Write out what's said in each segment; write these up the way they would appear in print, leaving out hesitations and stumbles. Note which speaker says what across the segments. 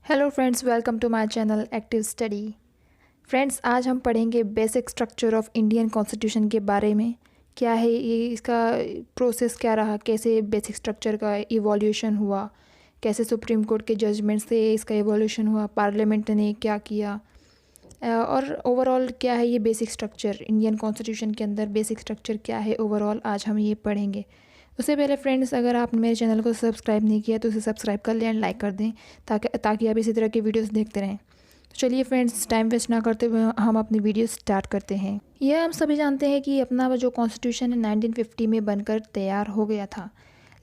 Speaker 1: Hello friends, welcome to my channel Active Study. Friends, आज हम पढ़ेंगे basic structure of Indian constitution के बारे में। क्या है ये, इसका प्रोसेस क्या रहा, कैसे बेसिक स्ट्रक्चर का इवोल्यूशन हुआ, कैसे सुप्रीम कोर्ट के जजमेंट से इसका इवोल्यूशन हुआ, पार्लियामेंट ने क्या किया, और ओवरऑल क्या है ये बेसिक स्ट्रक्चर इंडियन कॉन्स्टिट्यूशन के अंदर। बेसिक स्ट्रक्चर क्या है ओवरऑल, आज हम ये पढ़ेंगे। उससे पहले फ्रेंड्स, अगर आपने मेरे चैनल को सब्सक्राइब नहीं किया तो उसे सब्सक्राइब कर लें एंड लाइक कर दें ताकि आप इसी तरह की वीडियोस देखते रहें। तो चलिए फ्रेंड्स, टाइम वेस्ट ना करते हुए हम अपनी वीडियो स्टार्ट करते हैं। यह हम सभी जानते हैं कि अपना जो कॉन्स्टिट्यूशन है 1950 में बनकर तैयार हो गया था,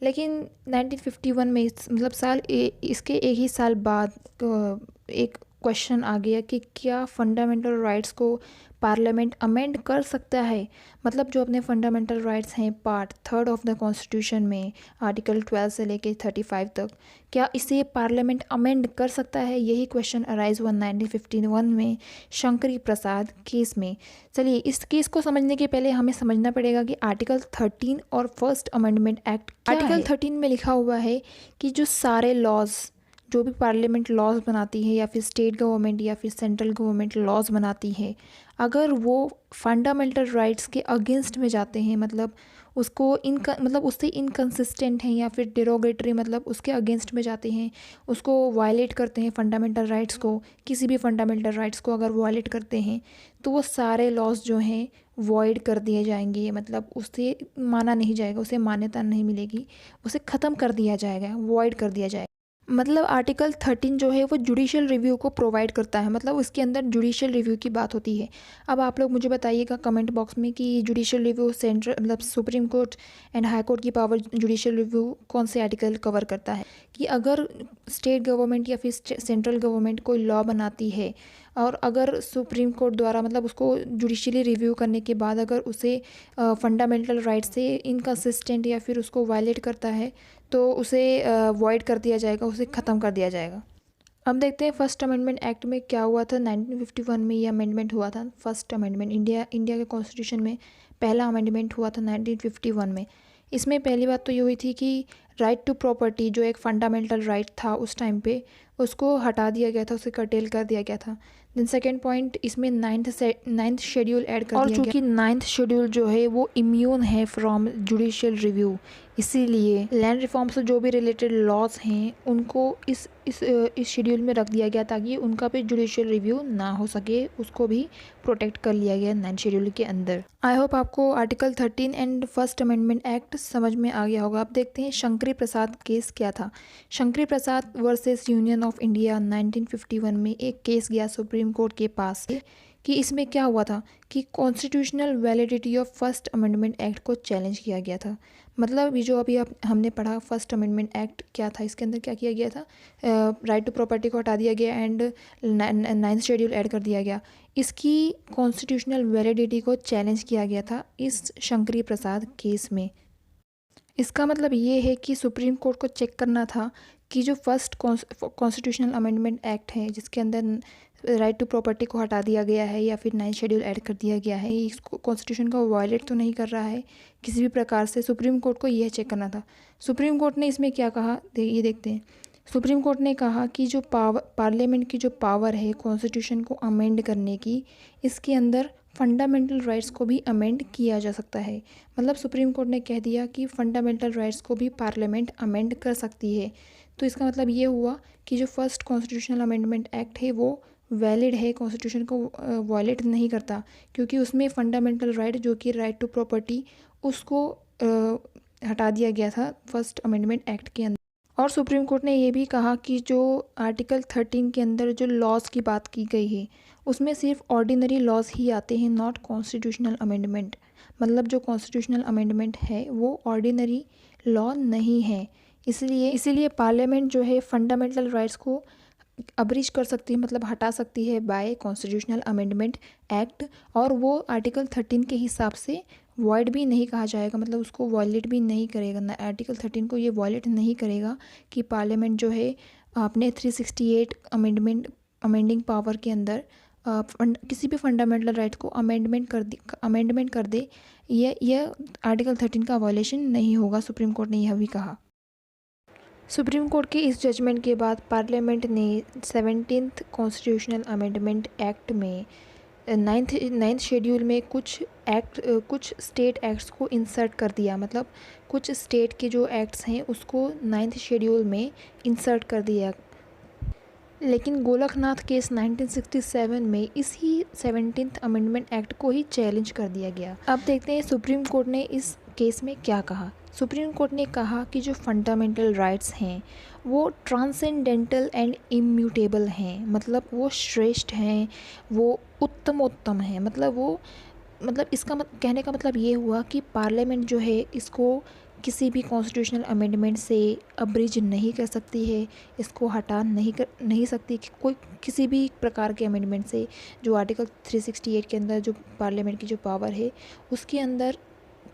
Speaker 1: लेकिन 1951 में मतलब इसके एक ही साल बाद एक क्वेश्चन आ गया कि क्या फंडामेंटल राइट्स को पार्लियामेंट अमेंड कर सकता है। मतलब जो अपने फंडामेंटल राइट्स हैं पार्ट 3 ऑफ द कॉन्स्टिट्यूशन में आर्टिकल 12 से लेके 35 तक, क्या इसे पार्लियामेंट अमेंड कर सकता है। यही क्वेश्चन अराइज हुआ 1951 में शंकरी प्रसाद केस में। चलिए, इस केस को समझने के पहले हमें समझना पड़ेगा कि आर्टिकल 13 और फर्स्ट अमेंडमेंट एक्ट आर्टिकल 13 में लिखा हुआ है कि जो सारे लॉज, जो भी पार्लियामेंट लॉज बनाती है या फिर स्टेट गवर्नमेंट या फिर सेंट्रल गवर्नमेंट लॉज बनाती है, अगर वो फंडामेंटल राइट्स के अगेंस्ट में जाते हैं, मतलब उसको उससे इनकंसिस्टेंट हैं या फिर डिरोगेटरी, मतलब उसके अगेंस्ट में जाते हैं, उसको वायलेट करते हैं, फंडामेंटल राइट्स को, किसी भी फंडामेंटल राइट्स को अगर वायलेट करते हैं तो वो सारे लॉज जो हैं वॉइड कर दिए जाएंगे। मतलब उससे माना नहीं जाएगा, उसे मान्यता नहीं मिलेगी, उसे ख़त्म कर दिया जाएगा, वॉइड कर दिया जाएगा। मतलब आर्टिकल 13 जो है वो जुडिशियल रिव्यू को प्रोवाइड करता है, मतलब उसके अंदर जुडिशियल रिव्यू की बात होती है। अब आप लोग मुझे बताइएगा कमेंट बॉक्स में कि जुडिशियल रिव्यू सेंट्रल मतलब supreme court and high court की पावर जुडिशियल रिव्यू कौन से आर्टिकल कवर करता है। कि अगर स्टेट गवर्नमेंट या फिर सेंट्रल गवर्नमेंट कोई लॉ बनाती है और अगर सुप्रीम कोर्ट द्वारा मतलब उसको जुडिशियली रिव्यू करने के बाद अगर उसे फंडामेंटल राइट से इनकंसिस्टेंट या फिर उसको वायलेट करता है तो उसे वॉइड कर दिया जाएगा, उसे ख़त्म कर दिया जाएगा। अब देखते हैं फर्स्ट अमेंडमेंट एक्ट में क्या हुआ था। 1951 में ये अमेंडमेंट हुआ था। फर्स्ट अमेंडमेंट इंडिया के कॉन्स्टिट्यूशन में पहला अमेंडमेंट हुआ था 1951 में। इसमें पहली बात तो ये हुई थी कि राइट टू प्रॉपर्टी जो एक फंडामेंटल राइट था उस टाइम पे, उसको हटा दिया गया था, उसे कर्टेल कर दिया गया था। देन सेकेंड पॉइंट, इसमें नाइन्थ शेड्यूल ऐड कर दिया गया। और चूँकि नाइन्थ शेड्यूल जो है वो इम्यून है फ्रॉम जुडिशियल रिव्यू, इसीलिए लैंड रिफॉर्म से जो भी रिलेटेड लॉज हैं उनको इस शेड्यूल में रख दिया गया ताकि उनका भी जुडिशियल रिव्यू ना हो सके, उसको भी प्रोटेक्ट कर लिया गया 9 शेड्यूल के अंदर। आई होप आपको article 13 and first amendment act समझ में आ गया होगा। अब देखते हैं शंकरी प्रसाद केस क्या था। शंकरी प्रसाद वर्सेस यूनियन ऑफ इंडिया 1951 में एक केस गया सुप्रीम कोर्ट के पास कि इसमें क्या हुआ था कि constitutional validity of first amendment act को चैलेंज किया गया था। मतलब ये जो अभी हमने पढ़ा फर्स्ट अमेंडमेंट एक्ट क्या था, इसके अंदर क्या किया गया था, राइट टू प्रॉपर्टी को हटा दिया गया एंड 9th शेड्यूल ऐड कर दिया गया। इसकी कॉन्स्टिट्यूशनल वैलिडिटी को चैलेंज किया गया था इस शंकरी प्रसाद केस में। इसका मतलब ये है कि सुप्रीम कोर्ट को चेक करना था कि जो फर्स्ट कॉन्स्टिट्यूशनल अमेंडमेंट एक्ट है जिसके अंदर राइट टू प्रॉपर्टी को हटा दिया गया है या फिर 9th शेड्यूल ऐड कर दिया गया है, इसको कॉन्स्टिट्यूशन को वायलेट तो नहीं कर रहा है किसी भी प्रकार से। सुप्रीम कोर्ट को यह चेक करना था। सुप्रीम कोर्ट ने इसमें क्या कहा, ये देखते हैं। सुप्रीम कोर्ट ने कहा कि जो पार्लियामेंट की जो पावर है कॉन्स्टिट्यूशन को अमेंड करने की, इसके अंदर फंडामेंटल राइट्स को भी अमेंड किया जा सकता है। मतलब सुप्रीम कोर्ट ने कह दिया कि फंडामेंटल राइट्स को भी पार्लियामेंट अमेंड कर सकती है। तो इसका मतलब ये हुआ कि जो फर्स्ट कॉन्स्टिट्यूशनल अमेंडमेंट एक्ट है वो वैलिड है, कॉन्स्टिट्यूशन को वायलेट नहीं करता, क्योंकि उसमें फंडामेंटल राइट जो कि राइट टू प्रॉपर्टी उसको हटा दिया गया था फर्स्ट अमेंडमेंट एक्ट के अंदर। और सुप्रीम कोर्ट ने ये भी कहा कि जो आर्टिकल 13 के अंदर जो लॉज की बात की गई है उसमें सिर्फ ऑर्डिनरी लॉज ही आते हैं, नॉट कॉन्स्टिट्यूशनल अमेंडमेंट। मतलब जो कॉन्स्टिट्यूशनल अमेंडमेंट है वो ऑर्डिनरी लॉ नहीं है। इसीलिए पार्लियामेंट जो है फंडामेंटल राइट्स को अब्रिज कर सकती है, मतलब हटा सकती है बाय कॉन्स्टिट्यूशनल अमेंडमेंट एक्ट, और वो आर्टिकल 13 के हिसाब से वॉइड भी नहीं कहा जाएगा, मतलब उसको वॉयलेट भी नहीं करेगा ना। आर्टिकल 13 को ये वॉयलेट नहीं करेगा कि पार्लियामेंट जो है अपने 368 अमेंडिंग पावर के अंदर किसी भी फंडामेंटल राइट्स को अमेंडमेंट कर दे। यह आर्टिकल 13 का वॉयलेशन नहीं होगा, सुप्रीम कोर्ट ने यह भी कहा। सुप्रीम कोर्ट के इस जजमेंट के बाद पार्लियामेंट ने 17th कॉन्स्टिट्यूशनल अमेंडमेंट एक्ट में नाइन्थ शेड्यूल में कुछ स्टेट एक्ट्स को इंसर्ट कर दिया। मतलब कुछ स्टेट के जो एक्ट्स हैं उसको 9th शेड्यूल में इंसर्ट कर दिया। लेकिन गोलकनाथ केस 1967 में इसी 17th अमेंडमेंट एक्ट को ही चैलेंज कर दिया गया। अब देखते हैं सुप्रीम कोर्ट ने इस केस में क्या कहा। सुप्रीम कोर्ट ने कहा कि जो फंडामेंटल राइट्स हैं वो ट्रांसेंडेंटल एंड इम्यूटेबल हैं, मतलब वो श्रेष्ठ हैं, वो उत्तम हैं। मतलब इसका कहने का मतलब ये हुआ कि पार्लियामेंट जो है इसको किसी भी कॉन्स्टिट्यूशनल अमेंडमेंट से अब्रिज नहीं कर सकती है, इसको हटा नहीं सकती कि कोई किसी भी प्रकार के अमेंडमेंट से। जो आर्टिकल 368 के अंदर जो पार्लियामेंट की जो पावर है उसके अंदर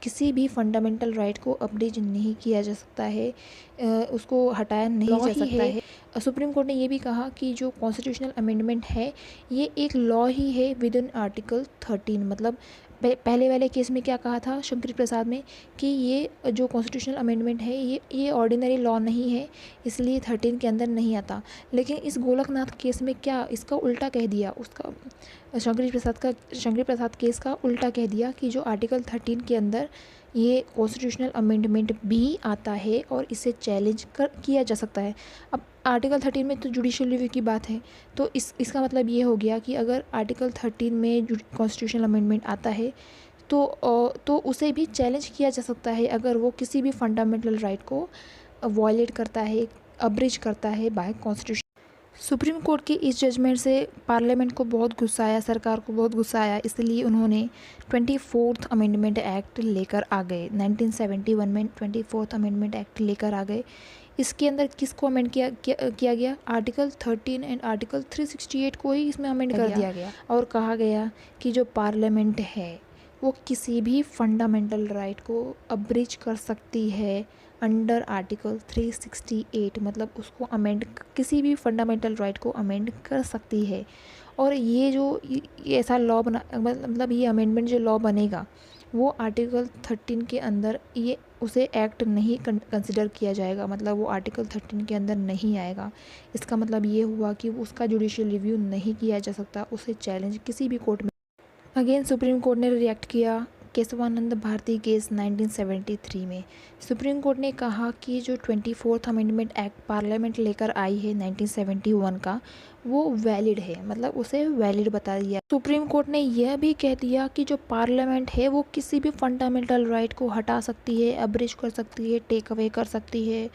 Speaker 1: किसी भी फंडामेंटल राइट को अब्रिज नहीं किया जा सकता है, उसको हटाया नहीं जा सकता है। सुप्रीम कोर्ट ने ये भी कहा कि जो कॉन्स्टिट्यूशनल अमेंडमेंट है ये एक लॉ ही है विद इन आर्टिकल 13। मतलब पहले वाले केस में क्या कहा था शंकर प्रसाद में कि ये जो कॉन्स्टिट्यूशनल अमेंडमेंट है ये ऑर्डिनरी लॉ नहीं है, इसलिए 13 के अंदर नहीं आता। लेकिन इस गोलकनाथ केस में क्या इसका उल्टा कह दिया, उसका शंकर प्रसाद केस का उल्टा कह दिया कि जो आर्टिकल 13 के अंदर ये कॉन्स्टिट्यूशनल अमेंडमेंट भी आता है और इसे चैलेंज किया जा सकता है। अब आर्टिकल 13 में तो जुडिशियल रिव्यू की बात है, तो इसका मतलब ये हो गया कि अगर आर्टिकल 13 में कॉन्स्टिट्यूशनल अमेंडमेंट आता है तो उसे भी चैलेंज किया जा सकता है अगर वो किसी भी फंडामेंटल राइट को वॉयलेट करता है, अब्रिज करता है बाय कॉन्स्टिट्यूशन। सुप्रीम कोर्ट के इस जजमेंट से पार्लियामेंट को बहुत गुस्सा आया, सरकार को बहुत गुस्सा आया, इसलिए उन्होंने 24th अमेंडमेंट एक्ट लेकर आ गए। 1971 में 24th अमेंडमेंट एक्ट लेकर आ गए। इसके अंदर किसको अमेंड किया गया? आर्टिकल 13 एंड आर्टिकल 368 को ही इसमें अमेंड कर दिया गया और कहा गया कि जो पार्लियामेंट है वो किसी भी फंडामेंटल राइट को अब्रिज कर सकती है अंडर आर्टिकल 368। मतलब उसको अमेंड, किसी भी फंडामेंटल राइट को अमेंड कर सकती है। और ये जो ऐसा लॉ बना, मतलब ये अमेंडमेंट जो लॉ बनेगा वो आर्टिकल 13 के अंदर ये उसे एक्ट नहीं कंसिडर किया जाएगा, मतलब वो आर्टिकल 13 के अंदर नहीं आएगा। इसका मतलब ये हुआ कि उसका जुडिशियल रिव्यू नहीं किया जा सकता, उसे चैलेंज किसी भी कोर्ट में। अगेन सुप्रीम कोर्ट ने रिएक्ट किया केशवानंद भारती केस 1973 में। सुप्रीम कोर्ट ने कहा कि जो 24th अमेंडमेंट एक्ट पार्लियामेंट लेकर आई है 1971 का वो वैलिड है, मतलब उसे वैलिड बता दिया। सुप्रीम कोर्ट ने यह भी कह दिया कि जो पार्लियामेंट है वो किसी भी फंडामेंटल राइट को हटा सकती है, अब्रिज कर सकती है, टेक अवे कर सकती है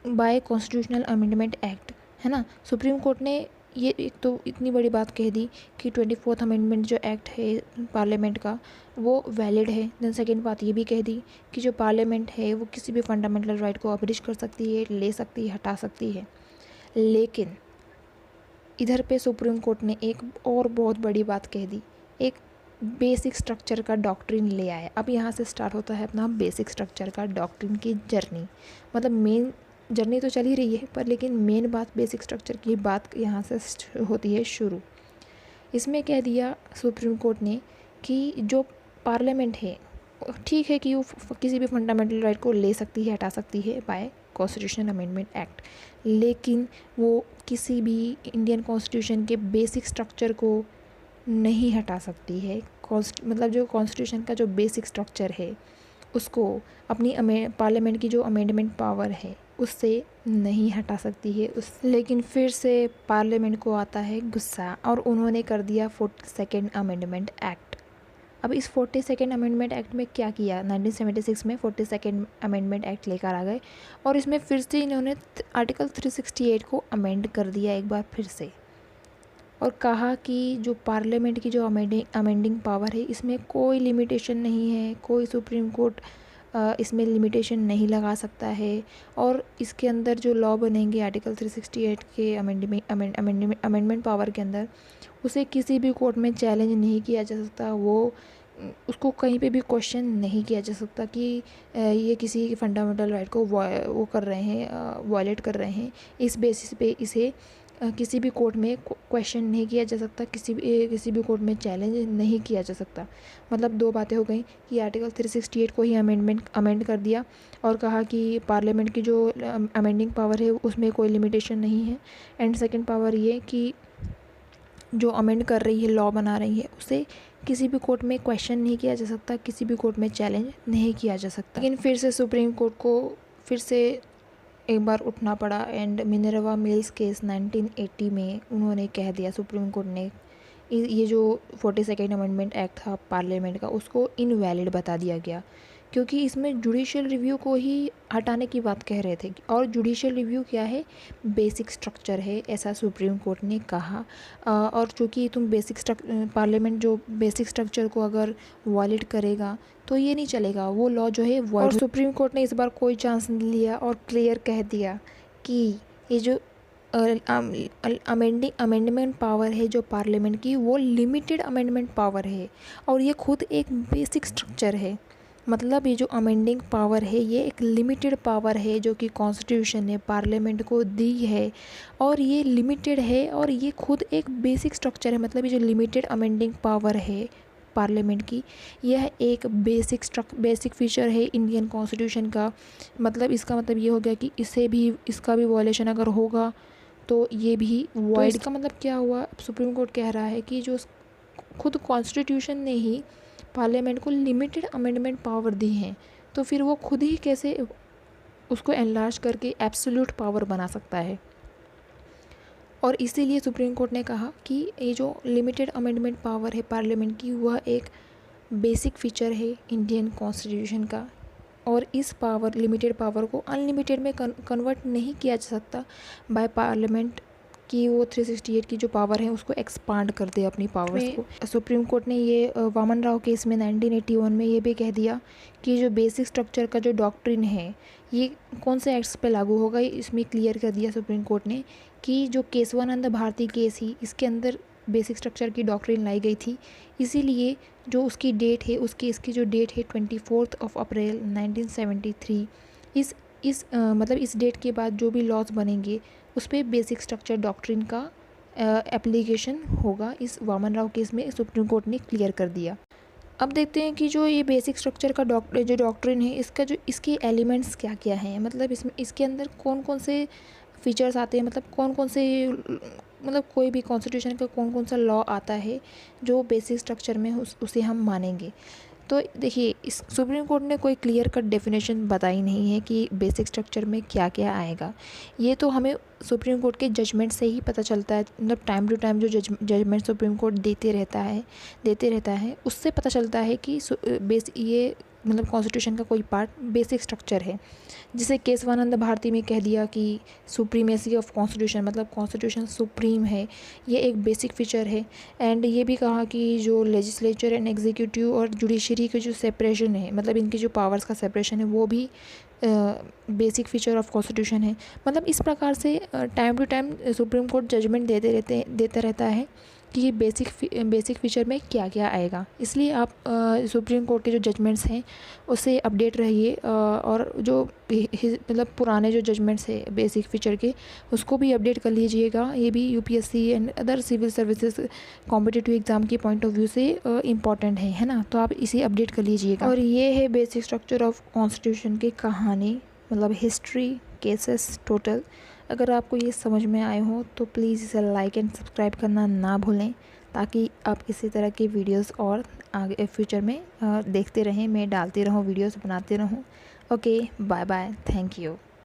Speaker 1: बाय कॉन्स्टिट्यूशनल अमेंडमेंट एक्ट, है ना। सुप्रीम कोर्ट ने ये एक तो इतनी बड़ी बात कह दी कि 24th अमेंडमेंट जो एक्ट है पार्लियामेंट का वो वैलिड है। देन सेकेंड बात ये भी कह दी कि जो पार्लियामेंट है वो किसी भी फंडामेंटल राइट को अब्रिज कर सकती है, ले सकती है, हटा सकती है। लेकिन इधर पे सुप्रीम कोर्ट ने एक और बहुत बड़ी बात कह दी, एक बेसिक स्ट्रक्चर का डॉक्ट्रिन ले आया। अब यहाँ से स्टार्ट होता है अपना बेसिक स्ट्रक्चर का डॉक्ट्रिन की जर्नी। मतलब मेन जर्नी तो चल ही रही है पर लेकिन मेन बात बेसिक स्ट्रक्चर की बात यहाँ से होती है शुरू। इसमें कह दिया सुप्रीम कोर्ट ने कि जो पार्लियामेंट है ठीक है कि वो किसी भी फंडामेंटल राइट को ले सकती है, हटा सकती है बाय कॉन्स्टिट्यूशनल अमेंडमेंट एक्ट, लेकिन वो किसी भी इंडियन कॉन्स्टिट्यूशन के बेसिक स्ट्रक्चर को नहीं हटा सकती है। मतलब जो कॉन्स्टिट्यूशन का जो बेसिक स्ट्रक्चर है उसको अपनी पार्लियामेंट की जो अमेंडमेंट पावर है उससे नहीं हटा सकती है लेकिन फिर से पार्लियामेंट को आता है गुस्सा और उन्होंने कर दिया 42nd अमेंडमेंट एक्ट। अब इस 42nd अमेंडमेंट एक्ट में क्या किया, 1976 में 42nd अमेंडमेंट एक्ट लेकर आ गए और इसमें फिर से इन्होंने आर्टिकल 368 को अमेंड कर दिया एक बार फिर से और कहा कि जो पार्लियामेंट की जो अमेंडिंग पावर है इसमें कोई लिमिटेशन नहीं है, कोई सुप्रीम कोर्ट इसमें लिमिटेशन नहीं लगा सकता है और इसके अंदर जो लॉ बनेंगे आर्टिकल 368 के अमेंडमेंट पावर के अंदर उसे किसी भी कोर्ट में चैलेंज नहीं किया जा सकता, वो उसको कहीं पे भी क्वेश्चन नहीं किया जा सकता कि ये किसी फंडामेंटल राइट को वो कर रहे हैं, वायलेट कर रहे हैं। इस बेसिस पे इसे किसी भी कोर्ट में क्वेश्चन नहीं किया जा सकता, किसी भी कोर्ट में चैलेंज नहीं किया जा सकता। मतलब दो बातें हो गई कि आर्टिकल 368 को ही अमेंड कर दिया और कहा कि पार्लियामेंट की जो अमेंडिंग पावर है उसमें कोई लिमिटेशन नहीं है। एंड सेकंड पावर ये कि जो अमेंड कर रही है, लॉ बना रही है, उसे किसी भी कोर्ट में क्वेश्चन नहीं किया जा सकता, किसी भी कोर्ट में चैलेंज नहीं किया जा सकता। लेकिन फिर से सुप्रीम कोर्ट को फिर से एक बार उठना पड़ा एंड मिनर्वा मिल्स केस 1980 में उन्होंने कह दिया, सुप्रीम कोर्ट ने ये जो 42nd अमेंडमेंट एक्ट था पार्लियामेंट का, उसको इनवैलिड बता दिया गया, क्योंकि इसमें जुडिशियल रिव्यू को ही हटाने की बात कह रहे थे। और जुडिशियल रिव्यू क्या है, बेसिक स्ट्रक्चर है, ऐसा सुप्रीम कोर्ट ने कहा। और चूँकि तुम पार्लियामेंट जो बेसिक स्ट्रक्चर को अगर वॉयलेट करेगा तो ये नहीं चलेगा, वो लॉ जो है वॉयलेट। और सुप्रीम कोर्ट ने इस बार कोई चांस नहीं लिया और क्लियर कह दिया कि ये जो अमेंडमेंट पावर है जो पार्लियामेंट की, वो लिमिटेड अमेंडमेंट पावर है और ये खुद एक बेसिक स्ट्रक्चर है। मतलब ये जो अमेंडिंग पावर है ये एक लिमिटेड पावर है जो कि कॉन्स्टिट्यूशन ने पार्लियामेंट को दी है और ये लिमिटेड है और ये खुद एक बेसिक स्ट्रक्चर है। मतलब ये जो लिमिटेड अमेंडिंग पावर है पार्लियामेंट की, यह एक बेसिक फीचर है इंडियन कॉन्स्टिट्यूशन का। मतलब इसका मतलब ये हो गया कि इसका भी वॉयलेशन अगर होगा तो ये भी वॉइड। तो इसका मतलब क्या हुआ, सुप्रीम कोर्ट कह रहा है कि जो खुद कॉन्स्टिट्यूशन ने ही पार्लियामेंट को लिमिटेड अमेंडमेंट पावर दी है, तो फिर वो खुद ही कैसे उसको एनलार्ज करके एब्सोल्यूट पावर बना सकता है। और इसीलिए सुप्रीम कोर्ट ने कहा कि ये जो लिमिटेड अमेंडमेंट पावर है पार्लियामेंट की, वह एक बेसिक फीचर है इंडियन कॉन्स्टिट्यूशन का और इस लिमिटेड पावर को अनलिमिटेड में कन्वर्ट नहीं किया जा सकता बाय पार्लियामेंट कि वो 368 की जो पावर है उसको एक्सपांड कर दे अपनी पावर्स को। सुप्रीम कोर्ट ने ये वामन राव केस में 1981 में ये भी कह दिया कि जो बेसिक स्ट्रक्चर का जो डॉक्ट्रिन है ये कौन से एक्ट्स पे लागू होगा, इसमें क्लियर कर दिया सुप्रीम कोर्ट ने कि जो केशवानंद भारती केस ही इसके अंदर बेसिक स्ट्रक्चर की डॉक्ट्रिन लाई गई थी। इसीलिए जो उसकी डेट है, उस केस की जो डेट है 24 अप्रैल 1973, मतलब इस डेट के बाद जो भी लॉज बनेंगे उस पर बेसिक स्ट्रक्चर डॉक्ट्रिन का एप्लीकेशन होगा। इस वामन राव केस में सुप्रीम कोर्ट ने क्लियर कर दिया। अब देखते हैं कि जो ये बेसिक स्ट्रक्चर का जो डॉक्ट्रिन है इसके एलिमेंट्स क्या क्या हैं। मतलब इसके अंदर कौन कौन से फीचर्स आते हैं, मतलब कोई भी कॉन्स्टिट्यूशन का कौन कौन सा लॉ आता है जो बेसिक स्ट्रक्चर में उसे हम मानेंगे। तो देखिए, इस सुप्रीम कोर्ट ने कोई क्लियर कट डेफिनेशन बताई नहीं है कि बेसिक स्ट्रक्चर में क्या क्या आएगा। ये तो हमें सुप्रीम कोर्ट के जजमेंट से ही पता चलता है। मतलब टाइम टू टाइम जो जजमेंट सुप्रीम कोर्ट देते रहता है उससे पता चलता है कि ये मतलब कॉन्स्टिट्यूशन का कोई पार्ट बेसिक स्ट्रक्चर है। जिसे केशवानंद भारती में कह दिया कि सुप्रीमेसी ऑफ कॉन्स्टिट्यूशन, मतलब कॉन्स्टिट्यूशन सुप्रीम है, ये एक बेसिक फीचर है। एंड ये भी कहा कि जो लेजिस्लेचर एंड एग्जीक्यूटिव और जुडिशरी की जो सेपरेशन है, मतलब इनकी जो पावर्स का सेपरेशन है, वो भी बेसिक फीचर ऑफ कॉन्स्टिट्यूशन है। मतलब इस प्रकार से time to time Supreme Court judgment देता रहता है कि बेसिक फीचर में क्या क्या आएगा। इसलिए आप सुप्रीम कोर्ट के जो जजमेंट्स हैं उससे अपडेट रहिए और जो मतलब पुराने जो जजमेंट्स है बेसिक फीचर के, उसको भी अपडेट कर लीजिएगा। ये भी UPSC and other civil services competitive exam के पॉइंट ऑफ व्यू से इम्पॉर्टेंट है ना। तो आप इसे अपडेट कर लीजिएगा। और ये है बेसिक स्ट्रक्चर ऑफ कॉन्स्टिट्यूशन की कहानी, मतलब हिस्ट्री, केसेस टोटल। अगर आपको ये समझ में आए हो तो प्लीज़ इसे लाइक एंड सब्सक्राइब करना ना भूलें, ताकि आप इसी तरह की वीडियोस और आगे फ्यूचर में देखते रहें। मैं डालती रहूँ वीडियोस, बनाते रहूँ। Okay, bye bye, thank you.